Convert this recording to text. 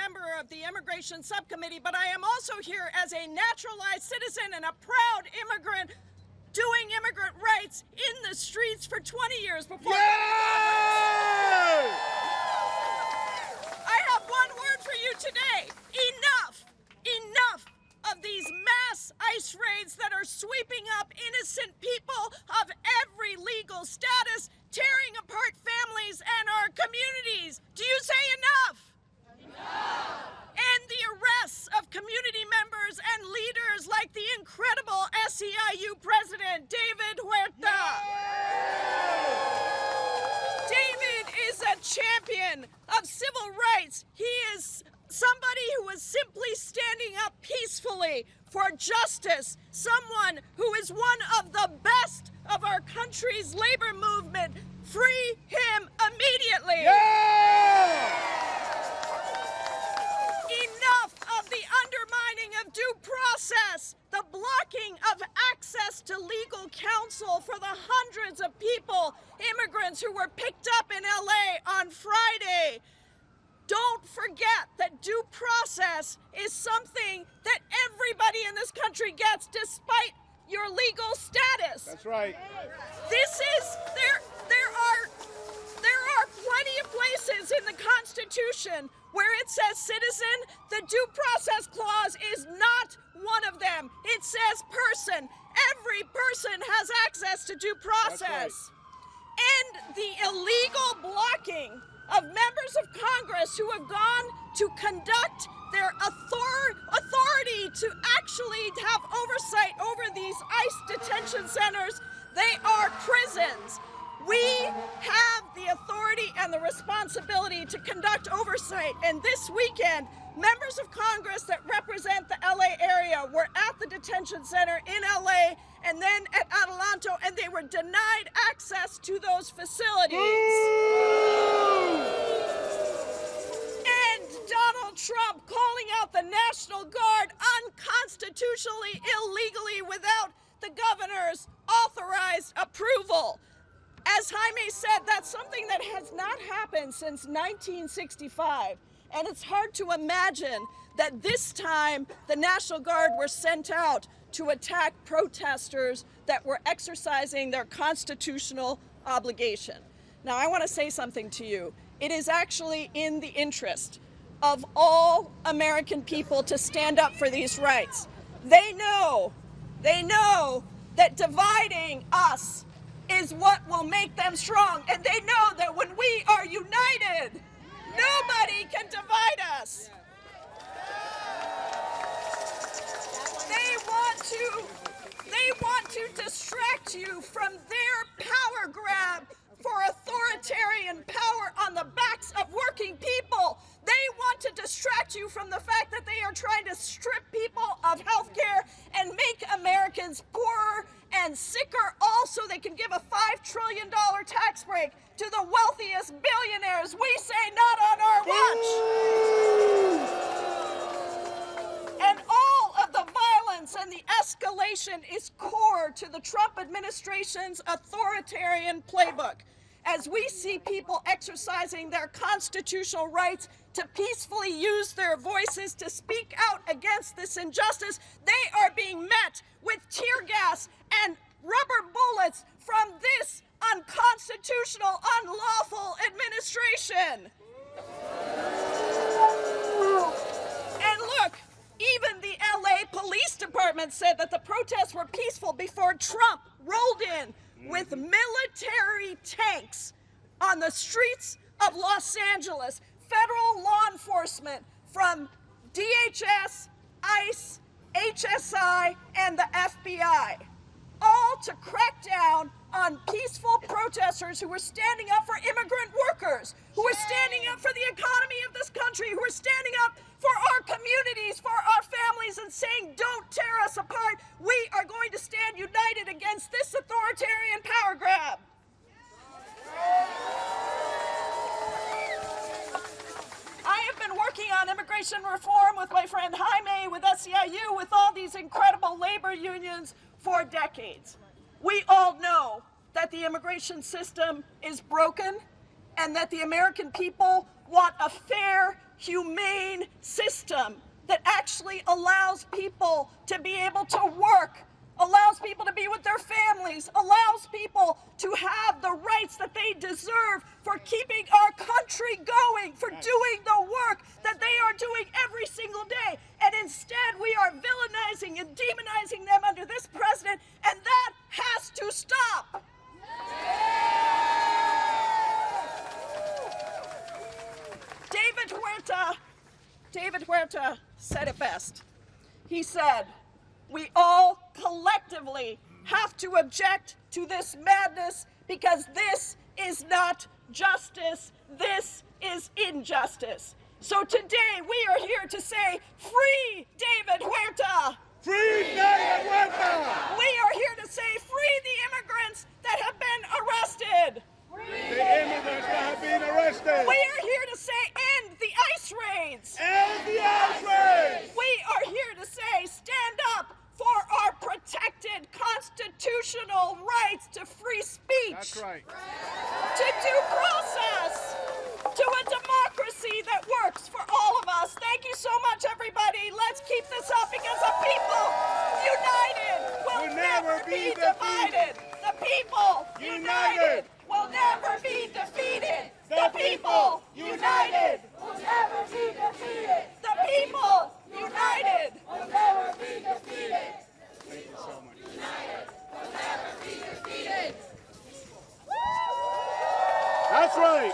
member of the Immigration Subcommittee, but I am also here as a naturalized citizen and a proud immigrant doing immigrant rights in the streets for 20 years before. I have one word for you today. Enough. Enough of these mass ICE raids that are sweeping up innocent people of every legal status, tearing apart families and our communities. Do you say enough? Enough. And the arrests of community members and leaders like the incredible SEIU president, David Huerta. David is a champion of civil rights. He is somebody who is simply standing up peacefully for justice, someone who is one of the best of our country's labor movement. Free him immediately. Enough of the undermining of due process, the blocking of access to legal counsel for the hundreds of people, immigrants who were picked up in LA on Friday. Don't forget that due process is something that everybody in this country gets despite your legal status. That's right. There are plenty of places in the Constitution where it says citizen. The due process clause is not one of them. It says person. Every person has access to due process. And the illegal blocking of members of Congress who have gone to conduct their authority to actually have oversight over these ICE detention centers. They are prisons. We have the authority and the responsibility to conduct oversight. And this weekend, members of Congress that represent the LA area were at the detention center in LA and then at Adelanto, and they were denied access to those facilities. And Donald Trump calling out the National Guard unconstitutionally, illegally, without the governor's authorized approval. As Jaime said, that's something that has not happened since 1965. And it's hard to imagine that this time the National Guard were sent out to attack protesters that were exercising their constitutional obligation. Now, I want to say something to you. It is actually in the interest of all American people to stand up for these rights. They know that dividing us is what will make them strong. And they know that when we are united, nobody can divide us. They want to distract you from their power grab for authoritarian power on the backs of working people. They want to distract you from the fact that they are trying to strip people of health care and make Americans poorer and sicker, all so they can give a $5 trillion tax break to the wealthiest billionaires. We say not on our watch. And all of the violence and the escalation is core to the Trump administration's authoritarian playbook. As we see people exercising their constitutional rights to peacefully use their voices to speak out against this injustice, they are being met with tear gas and rubber bullets from this unconstitutional, unlawful administration. And look, even the LA Police Department said that the protests were peaceful before Trump rolled in with military tanks on the streets of Los Angeles. Federal law enforcement from DHS, ICE, HSI, and the FBI, all to crack down on peaceful protesters who were standing up for immigrant workers, who were standing up for the economy of this country, who were standing up for our communities, for our families, and saying, don't tear us apart. We are going to stand united against this authoritarian power grab. I have been working on immigration reform with my friend Jaime, with SEIU, with all these incredible labor unions for decades. We all know that the immigration system is broken and that the American people want a fair, humane system that actually allows people to be able to work, allows people to be with their families, allows people to have the rights that they deserve for keeping our country going, for doing the work that they are doing every single day. And instead, we are villainizing and demonizing them under this president, and that has to stop. David Huerta said it best. He said, "We all collectively have to object to this madness because this is not justice, this is injustice." So today we are here to say, free David Huerta! Free David Huerta! We are here to say, free the immigrants that have been arrested! The immigrants that have been arrested! We are here to say, end the ICE raids! End the ICE raids! We are here to say, stand up for our protected constitutional rights to free speech. That's right. To due process. To a democracy that works for all of us. Thank you so much, everybody. Let's keep this up because the people united will never be divided. The people united will never be defeated. The people united will never be defeated. The people united will never be defeated. Thank you so much. United will never be defeated. That's right.